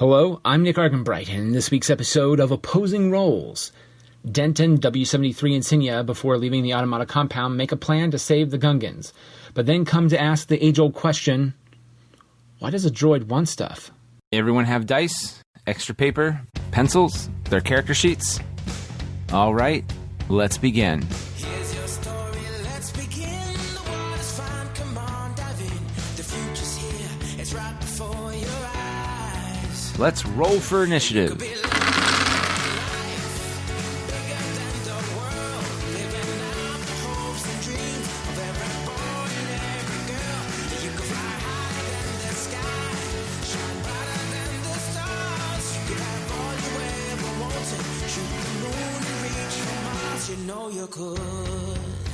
Hello, I'm Nick Arganbright, and in this week's episode of Opposing Roles, Denton, W73, and Sinya, before leaving the Ottomatta compound, make a plan to save the Gungans, but then come to ask the age-old question, why does a droid want stuff? Everyone have dice, extra paper, pencils, their character sheets? All right, let's begin. Here's your story, let's begin. The world is fine, come on, dive in. The future's here, it's right before your eyes. Let's roll for initiative. Be life, bigger than the world. Living out the hopes and dreams of every boy and every girl. You can fly higher than the sky, shine brighter than the stars. You can have all you ever wanted. Shoot the moon and reach for Mars, you know you could.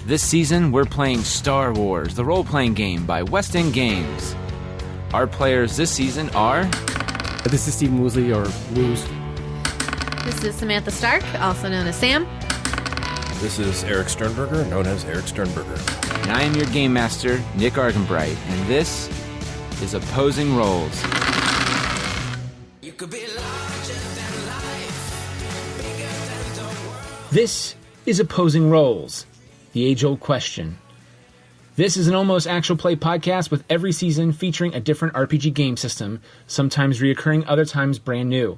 This season, we're playing Star Wars, the role-playing game by West End Games. Our players this season are... This is Stephen Woosley, or Wooz. This is Samantha Stark, also known as Sam. This is Eric Sternberger, known as Eric Sternberger. And I am your game master, Nick Arganbright, and this is Opposing Roles. You could be larger than life, bigger than the world. This is Opposing Roles, the age-old question. This is an almost actual play podcast with every season featuring a different RPG game system, sometimes reoccurring, other times brand new.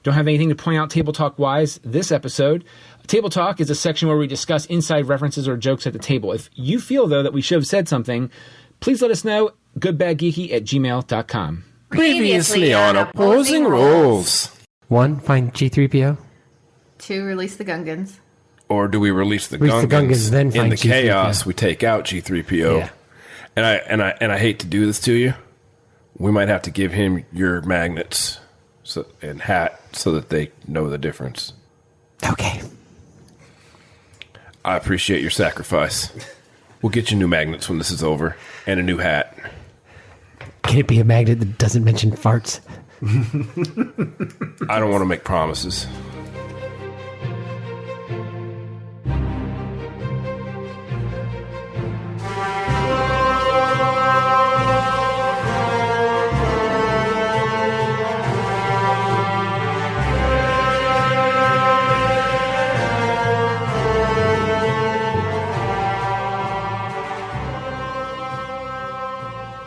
Don't have anything to point out Table Talk-wise this episode. Table Talk is a section where we discuss inside references or jokes at the table. If you feel, though, that we should have said something, please let us know, goodbadgeeky@gmail.com. Previously on Opposing Roles. 1. Find G3PO. 2. Release the Gungans. Or do we release the Release the Gungans, then in find the G3PO. chaos? We take out G3PO. Yeah. And I hate to do this to you. We might have to give him your magnets and hat so that they know the difference. Okay. I appreciate your sacrifice. We'll get you new magnets when this is over, and a new hat. Can it be a magnet that doesn't mention farts? I don't want to make promises.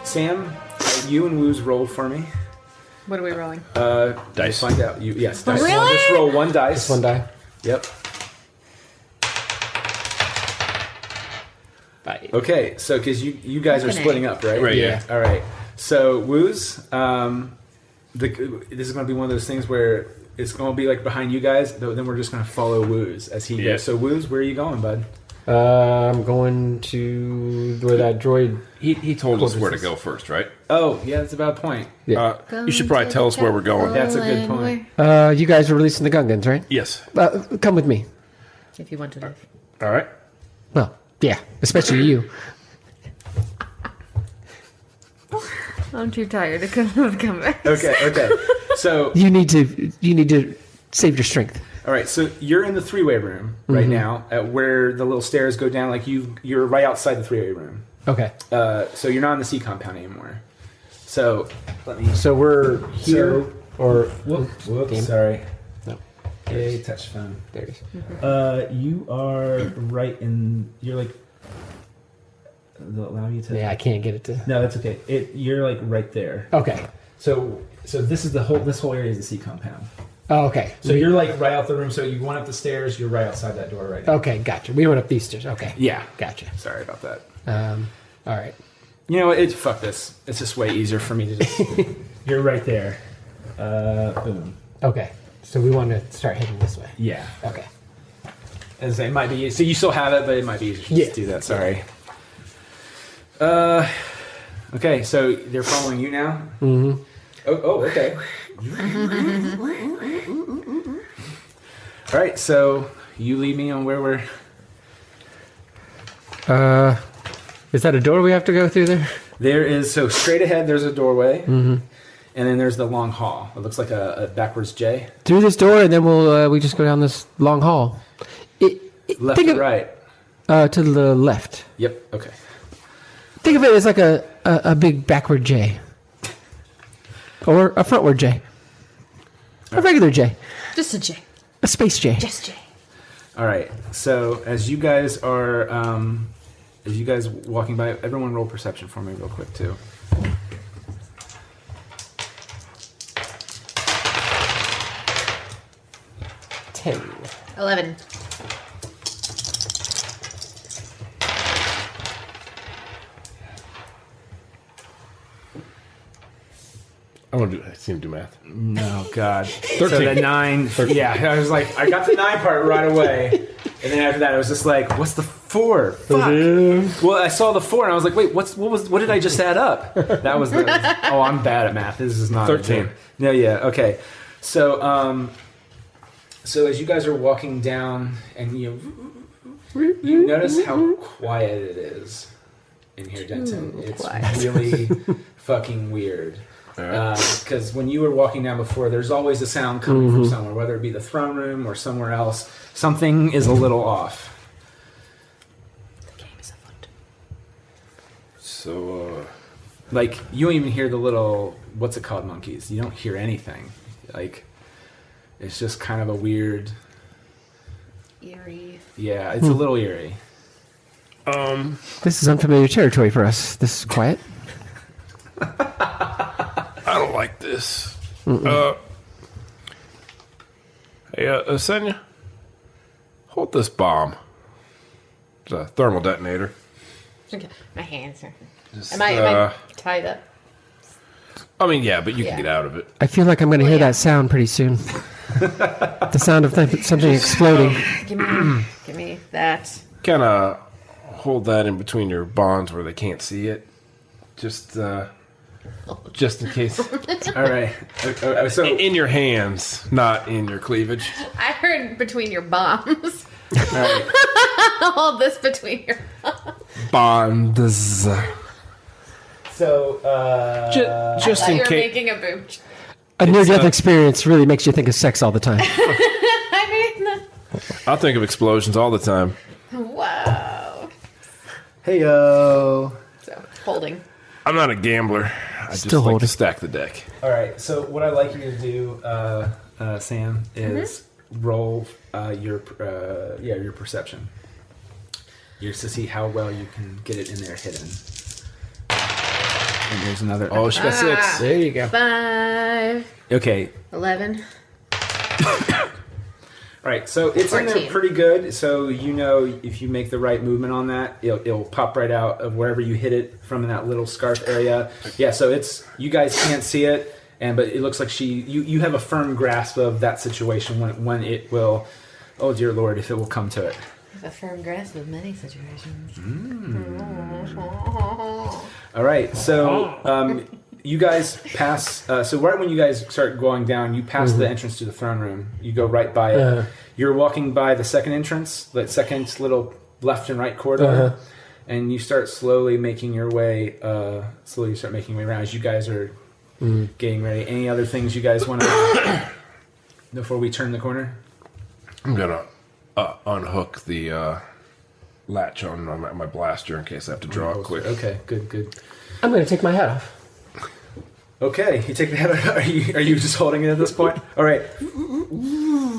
Sam, you and Wooz roll for me. What are we rolling? Dice. Find out. Yes, dice. Really? Just roll one dice. Just one die. Yep. Bye. Okay, so because you guys are Okay. splitting up, right? Right, yeah. All right. So Wooz, this is going to be one of those things where it's going to be like behind you guys. Then we're just going to follow Wooz as he Yeah. goes. So Wooz, where are you going, bud? I'm going to where that droid... He told us where to go first, right? Oh, yeah, that's about a point. Yeah. You should probably tell us where we're going. That's a good point. You guys are releasing the Gungans, right? Yes. Come with me. If you want to live. All right. Well, yeah, especially you. I'm too tired to come back. Okay. So, You need to save your strength. all right. So you're in the three-way room right now, at where the little stairs go down. Like you're right outside the three-way room. Okay. So you're not in the C compound anymore. So let me. So we're here, or... Whoops. Game. Sorry. No. Okay, touch phone. There it is. You are right in. You're like. They'll allow you to. Yeah, I can't get it to... No, that's okay. You're like right there. Okay. So this is this whole area is the C compound. Oh, okay. So you're like right out the room. So you went up the stairs. You're right outside that door right now. Okay, gotcha. We went up these stairs. Okay. Yeah. Gotcha. Sorry about that. All right. You know what? Fuck this. It's just way easier for me to just. You're right there. Boom. Okay. So we want to start heading this way. Yeah. Okay. As it might be. So you still have it, but it might be easier to just do that. Sorry. Okay. So they're following you now. Mm-hmm. Oh. Okay. All right. So you lead me on where we're. Is that a door we have to go through there? There is, so straight ahead there's a doorway, and then there's the long hall. It looks like a backwards J. Through this door, and then we just go down this long hall. Left or right? To the left. Yep, okay. Think of it as like a big backward J. Or a frontward J. A regular J. Just a J. A space J. Just J. All right. So as you guys are, walking by, everyone roll perception for me real quick too. Ten. 11. I see him do math. No, God. 13. So the 9. Yeah, I was like, I got the 9 part right away. And then after that, I was just like, what's the 4? Fuck. Well, I saw the 4 and I was like, wait, what did I just add up? That was the. Oh, I'm bad at math. This is not 13. No, yeah, okay. So, so as you guys are walking down and you notice how quiet it is in here, Denton. It's really fucking weird. Because when you were walking down before, there's always a sound coming from somewhere, whether it be the throne room or somewhere else. Something is a little off. The game is afoot. So, Like, you don't even hear the little, what's it called, monkeys. You don't hear anything. Like, it's just kind of a weird... Eerie. Yeah, it's a little eerie. This is unfamiliar territory for us. This is quiet. I don't like this. Hey, Sinya, hold this bomb. It's a thermal detonator. Okay. My hands are. Just, Am I tied up? I mean, yeah, but you Yeah. can get out of it. I feel like I'm going to hear yeah. that sound pretty soon. The sound of something exploding. Give me that. Kind of hold that in between your bonds where they can't see it. Just in case. All right. So In your hands, not in your cleavage. I heard between your bombs. all right. Hold this between your. Bonds. So Just in You're case. making a boob. A near-death experience really makes you think of sex all the time. I mean, I'll think of explosions all the time. wow. Heyo. So holding. I'm not a gambler. I just Still like to holding. stack the deck. All right. So what I'd like you to do, Sam, is roll your perception. Just to see how well you can get it in there hidden. And there's another. Oh, she got 6. There you go. 5. Okay. 11. All right. So it's in there 14. pretty good. So you know if you make the right movement on that, it'll pop right out of wherever you hit it from in that little scarf area. Yeah. So it's you guys can't see it, but it looks like you have a firm grasp of that situation when it will. Oh dear Lord, if it will come to it. A firm grasp of many situations. All right, so you guys pass. So right when you guys start going down, you pass the entrance to the throne room. You go right by it. You're walking by the second entrance, that second little left and right corridor, and you start slowly making your way. Slowly, you start making your way around as you guys are getting ready. Any other things you guys want to before we turn the corner? I'm gonna unhook the latch on my blaster in case I have to draw it quick. Okay, good. I'm going to take my hat off. Okay, you take that. Are you just holding it at this point? All right.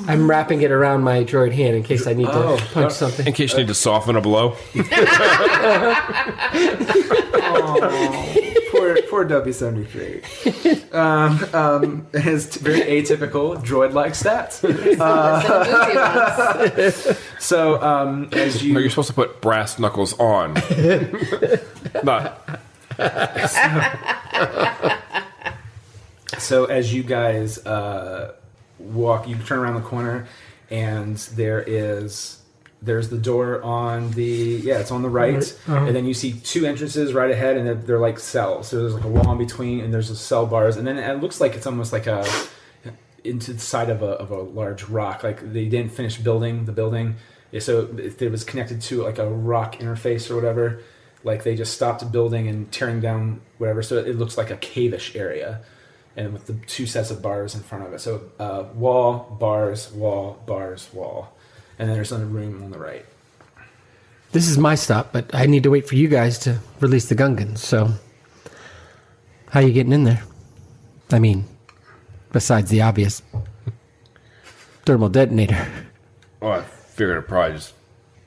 I'm wrapping it around my droid hand in case I need to punch something. In case you need to soften a blow. Poor W73. Has very atypical droid-like stats. So as No, you you're supposed to put brass knuckles on. Not. So as you guys walk, you turn around the corner, and there's the door on it's on the right, and then you see 2 entrances right ahead, and they're like cells. So there's like a wall in between, and there's cell bars, and then it looks like it's almost like into the side of a large rock. Like they didn't finish building the building, so it was connected to like a rock interface or whatever. Like they just stopped building and tearing down whatever. So it looks like a cave-ish area. And with the 2 sets of bars in front of it. So wall, bars, wall. And then there's another room on the right. This is my stop, but I need to wait for you guys to release the Gungans, so... How you getting in there? I mean, besides the obvious. thermal detonator. Well, I figured I'd probably just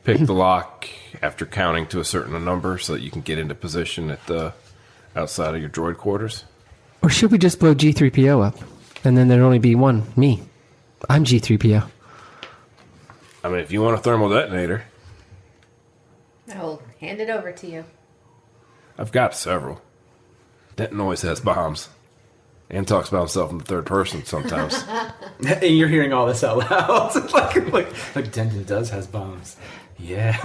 pick the lock after counting to a certain number so that you can get into position at the outside of your droid quarters. Or should we just blow G3PO up? And then there'd only be one, me. I'm G3PO. I mean, if you want a thermal detonator, I'll hand it over to you. I've got several. Denton always has bombs. And talks about himself in the third person sometimes. And you're hearing all this out loud. like Denton does has bombs. Yeah.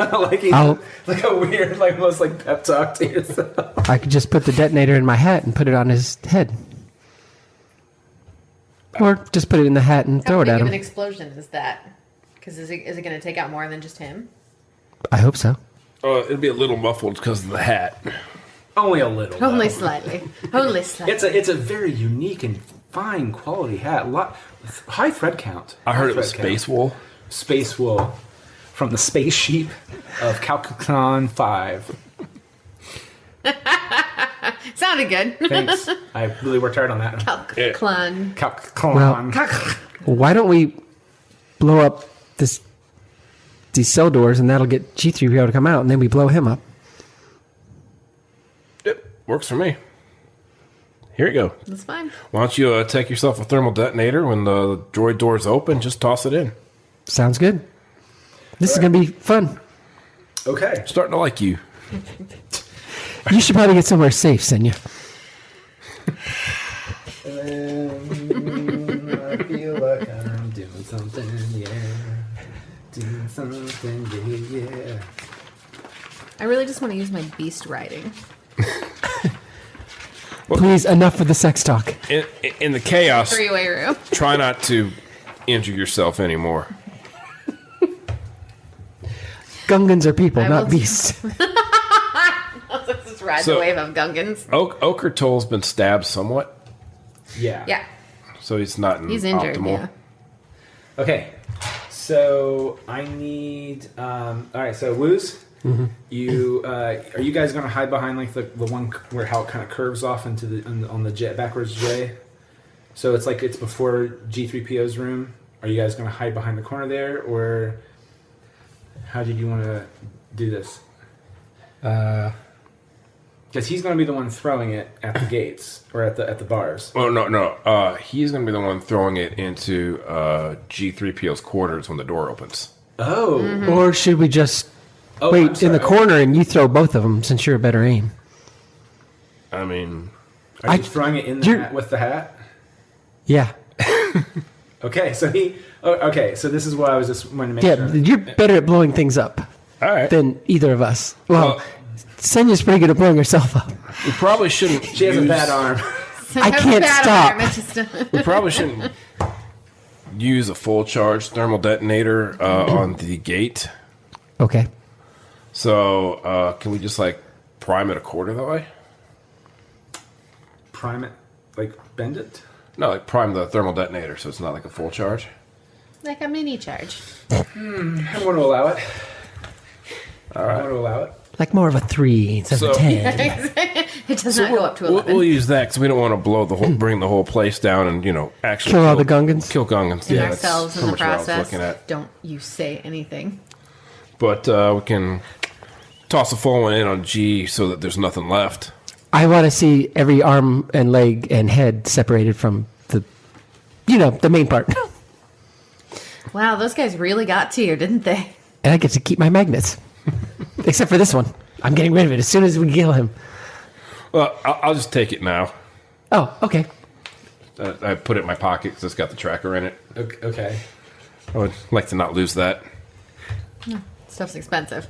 like a weird, almost like pep talk to yourself. I could just put the detonator in my hat and put it on his head. Or just put it in the hat and throw it How at big of him. an explosion is that? Because is it going to take out more than just him? I hope so. It'd be a little muffled because of the hat. Only a little. Only though. slightly. Only slightly. It's a very unique and fine quality hat. High thread count. I heard it High was thread count. space wool. Space wool from the space sheep of Calcutron 5. Sounded good. Thanks. I really worked hard on that. Clun. Calcutron. Why don't we blow up these cell doors and that'll get G3PO to come out and then we blow him up? Yep, works for me. Here you go. That's fine. Why don't you take yourself a thermal detonator when the droid doors open? Just toss it in. Sounds good. This is going to be fun. Okay. Starting to like you. You should probably get somewhere safe, Sinya. I feel like I'm doing something, yeah. Doing something, yeah. I really just want to use my beast riding. Please, enough of the sex talk. In the chaos, Three-way room. try not to injure yourself anymore. Gungans are people, I not will- beasts. Let's just ride So- the wave of Gungans. Ochre Toll's been stabbed somewhat, Yeah. Yeah. so he's not in He's injured, optimal. yeah. Okay. So I need. All right. So Wooz, you are you guys going to hide behind like the one where how it kind of curves off into the on the J, backwards J? So it's like it's before G3PO's room. Are you guys going to hide behind the corner there, or how did you want to do this? Because he's going to be the one throwing it at the gates or at the bars. Oh no! He's going to be the one throwing it into G3PO's quarters when the door opens. Oh. Or should we just Oh, I'm wait in the sorry. corner and you throw both of them since you're a better aim? I mean, Are you throwing it in the you're- hat with the hat? Yeah. Okay, so okay, so this is what I was just wanting to make Yeah, sure. you're better at blowing things up all right. than either of us. Well, Well- Senya's pretty good at blowing herself up. We probably shouldn't. She has a bad arm. I can't stop. We probably shouldn't use a full charge thermal detonator on the gate. Okay. So can we just like prime it a quarter that way? Prime it, like bend it. No, like prime the thermal detonator so it's not like a full charge. Like a mini charge. I'm going to allow it. All I'm right. going to allow it. Like more of a 3 instead of a So- 10. It does not go up to 11. We'll use that because we don't want to blow the whole, bring the whole place down, and actually Kill all the Gungans? Kill Gungans. And Yeah, that's ourselves in pretty the much what I was process. looking at. Don't you say anything. But we can toss a full one in on G so that there's nothing left. I want to see every arm and leg and head separated from the main part. Wow, those guys really got to you, didn't they? And I get to keep my magnets. Except for this one. I'm getting rid of it as soon as we kill him. Well, I'll just take it now. Oh, okay. I put it in my pocket because it's got the tracker in it. Okay. I would like to not lose that. Stuff's expensive.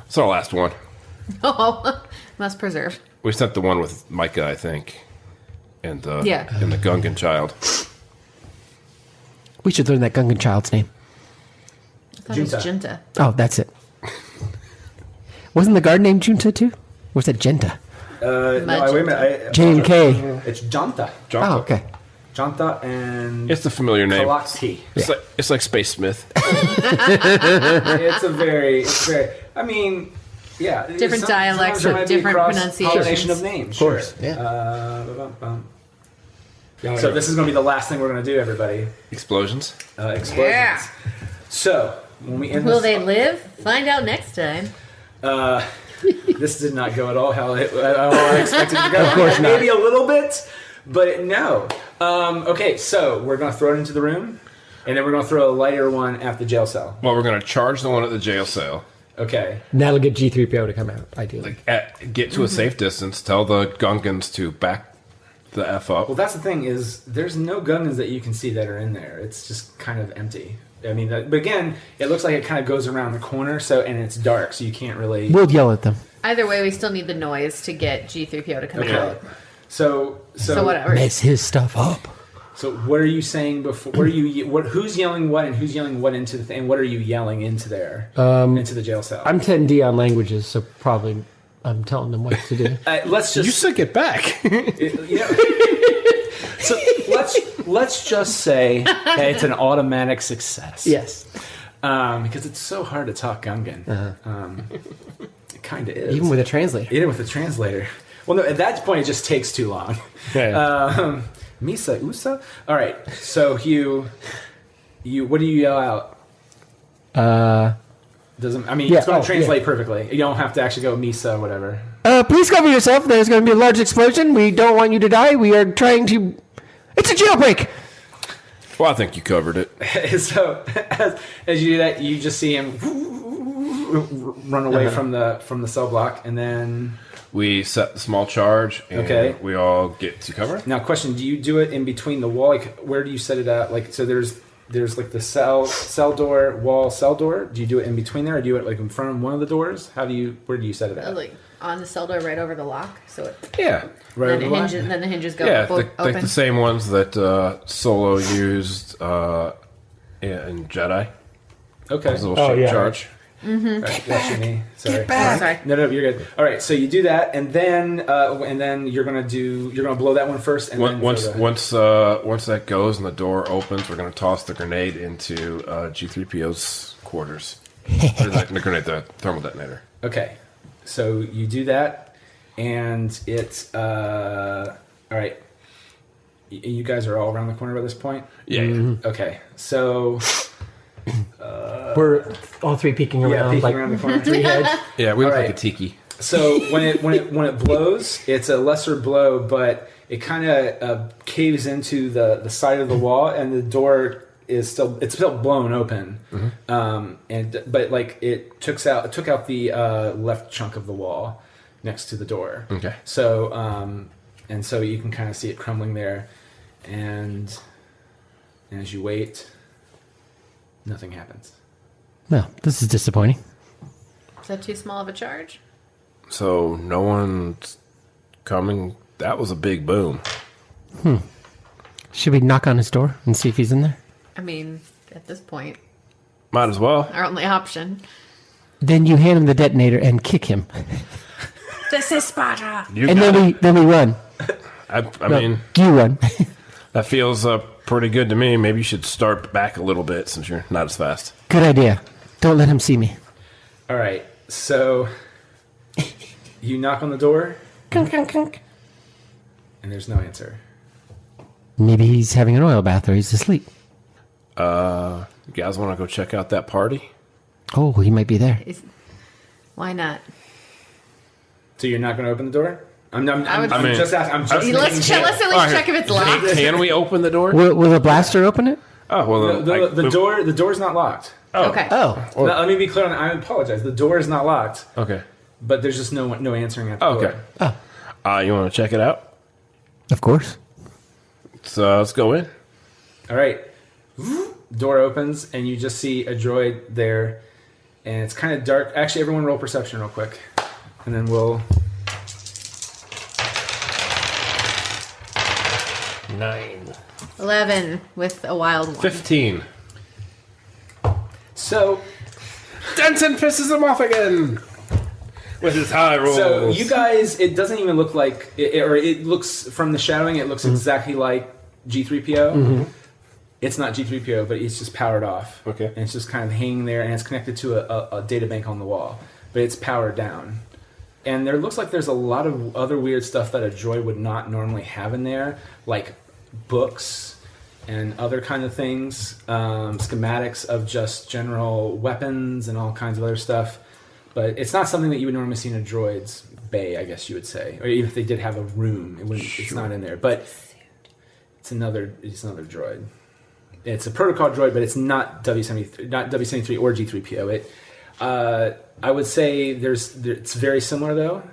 It's our last one. Oh, must preserve. We sent the one with Micah, I think, and Yeah. and the Gungan child. We should learn that Gungan child's name. I thought it was Junta. Junta. Oh, that's it. Wasn't the guard named Junta too? Or was that Genta? No, wait a minute. J and K. It's Janta. Jonta. Oh, okay. Janta and It's a familiar name. Kalaxki. It's like Space Smith. It's very. I mean, yeah. Different dialects sometimes there with might be different cross-pollination pronunciations. of names. Of course, Sure. yeah. So this is going to be the last thing we're going to do, everybody. Explosions. Explosions. Yeah. So when we end Will this, they live? Find out next time. this did not go at all how I expected it to go. Of course not. Maybe a little bit, but no. Okay, so we're going to throw it into the room, and then we're going to throw a lighter one at the jail cell. Well, we're going to charge the one at the jail cell. Okay. And that'll get G3PO to come out, ideally. Get to a safe distance. Tell the Gungans to back the F up. Well, that's the thing is there's no Gungans that you can see that are in there. It's just kind of empty. I mean, but again, it looks like it kind of goes around the corner, and it's dark, so you can't really. We'll yell at them. Either way, we still need the noise to get G3PO to come out. So whatever. Mess his stuff up. So what are you saying before? What are you? Who's yelling what, and who's yelling what into the thing? And what are you yelling into there? Into the jail cell. I'm 10D on languages, so probably I'm telling them what to do. Let's just. You said get back. So let's just say it's an automatic success. Yes. Because it's so hard to talk Gungan. It kind of is. Even with a translator. Even with a translator. Well, no, at that point it just takes too long. Yeah. Misa Usa. All right. So you, what do you yell out? Doesn't. I mean, Yeah, it's going to translate yeah. perfectly. You don't have to actually go Misa or whatever. Please cover yourself. There's going to be a large explosion. We don't want you to die. We are trying to... It's a jailbreak! Well, I think you covered it. So as you do that, you just see him run away from the cell block, and then We set the small charge, and Okay. we all get to cover. now question: do you do it in between the wall? Like, where do you set it at? Like, so there's like the cell door, wall, cell door. Do you do it in between there, or do you do it like in front of one of the doors? Where do you set it at? Like on the cell door, right over the lock, so it Yeah. Right then, over it the hinges, line? then the hinges go Yeah, open. like the same ones that Solo used in Jedi. Okay. His little shape yeah. charge. That's me. Sorry. Oh, sorry. No, you're good. All right, so you do that, and then you're gonna blow that one first, and then Once throw once that goes and the door opens, we're going to toss the grenade into G3PO's quarters. Or the grenade, the thermal detonator. Okay, so you do that, and it's all right. You guys are all around the corner by this point. Yeah. Okay, so We're all three peeking around. peeking like around the corner. three heads. Yeah, we look All like right. a tiki. So when it blows, it's a lesser blow, but it kind of caves into the side of the wall, and the door is still blown open. But like it took out the left chunk of the wall next to the door. Okay. So and so you can kind of see it crumbling there, and as you wait, nothing happens. Well, this is disappointing. Is that too small of a charge? So no one's coming. That was a big boom. Should we knock on his door and see if he's in there? I mean, at this point, Might as well. our only option. Then you hand him the detonator and kick him. This is Sparta. You And got it. then we run. I No, mean, you run. that feels pretty good to me. Maybe you should start back a little bit since you're not as fast. Good idea. Don't let him see me. All right, so you knock on the door, Kunk, kunk, kunk. and there's no answer. Maybe he's having an oil bath or he's asleep. You guys want to go check out that party? Oh, he might be there. Why not? So you're not going to open the door? I'm mean- just asking. I'm just Let's at least check if it's locked. Can we open the door? Will the blaster open it? Oh well, The door's not locked. Okay. Oh. No, let me be clear on that. I apologize. The door is not locked, Okay. but there's just no answering at the Okay. door. You want to check it out? Of course. Let's go in. All right. Door opens, and you just see a droid there, and it's kind of dark. Actually, everyone roll perception real quick, and then we'll... 9. 11 with a wild one. 15. So... Denton pisses him off again with his high rolls. So you guys, it doesn't even look like, it looks from the shadowing, it looks exactly like G3PO. It's not G3PO, but it's just powered off. Okay. And it's just kind of hanging there, and it's connected to a data bank on the wall, but it's powered down. And there looks like there's a lot of other weird stuff that a droid would not normally have in there, like books and other kind of things, schematics of just general weapons and all kinds of other stuff. But it's not something that you would normally see in a droid's bay, I guess you would say. Or even if they did have a room, it's not in there. But it's another droid. It's a protocol droid, but it's not W73 or G3PO. I would say it's very similar though.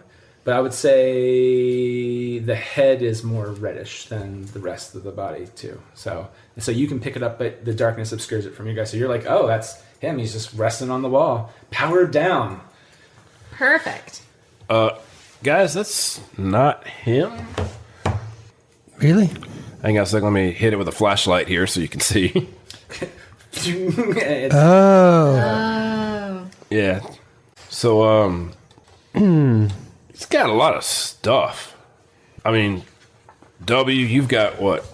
But I would say the head is more reddish than the rest of the body too. So you can pick it up, but the darkness obscures it from you guys. So you're like, oh, that's him. He's just resting on the wall, powered down. Perfect. Guys, that's not him. Really? Hang on a second. Let me hit it with a flashlight here so you can see. Oh. Yeah. So, it's got a lot of stuff. I mean, W, you've got what?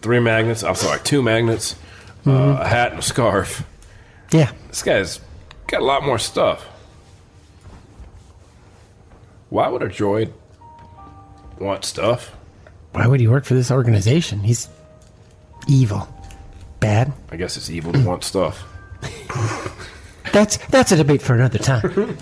2 magnets, a hat and a scarf. Yeah. This guy's got a lot more stuff. Why would a droid want stuff? Why would he work for this organization? He's evil. Bad. I guess it's evil to want stuff. That's a debate for another time.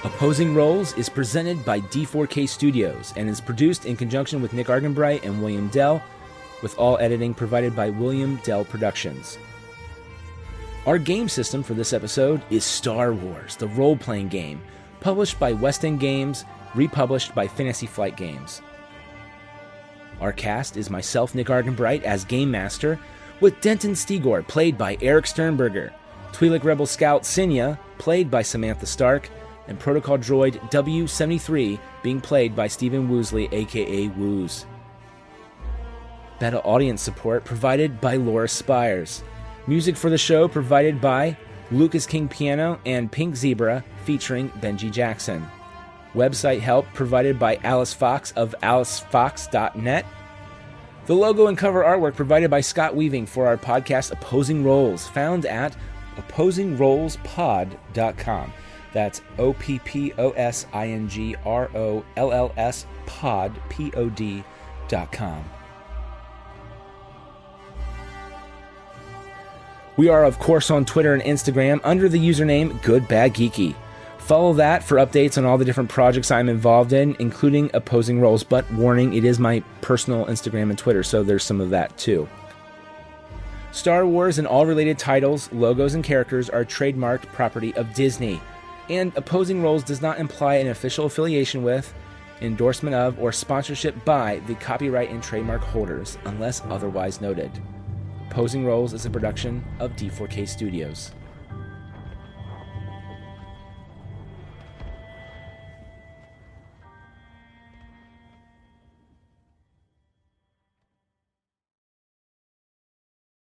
Opposing Roles is presented by D4K Studios and is produced in conjunction with Nick Arganbright and William Dell, with all editing provided by William Dell Productions. Our game system for this episode is Star Wars, the role-playing game, published by West End Games, republished by Fantasy Flight Games. Our cast is myself, Nick Arganbright, as Game Master, with Denton Stigor, played by Eric Sternberger, Twi'lek Rebel Scout Sinya, played by Samantha Stark, and Protocol Droid W73 being played by Stephen Woosley, aka Wooz. Beta audience support provided by Laura Spires. Music for the show provided by Lucas King Piano and Pink Zebra featuring Benji Jackson. Website help provided by Alice Fox of alicefox.net. The logo and cover artwork provided by Scott Weaving for our podcast Opposing Roles, found at opposingrollspod.com. That's OPPOSINGROLLS pod.com. We are, of course, on Twitter and Instagram under the username GoodBadGeeky. Follow that for updates on all the different projects I'm involved in, including Opposing Roles. But warning, it is my personal Instagram and Twitter, so there's some of that too. Star Wars and all related titles, logos, and characters are trademarked property of Disney. And Opposing Roles does not imply an official affiliation with, endorsement of, or sponsorship by the copyright and trademark holders, unless otherwise noted. Opposing Roles is a production of D4K Studios.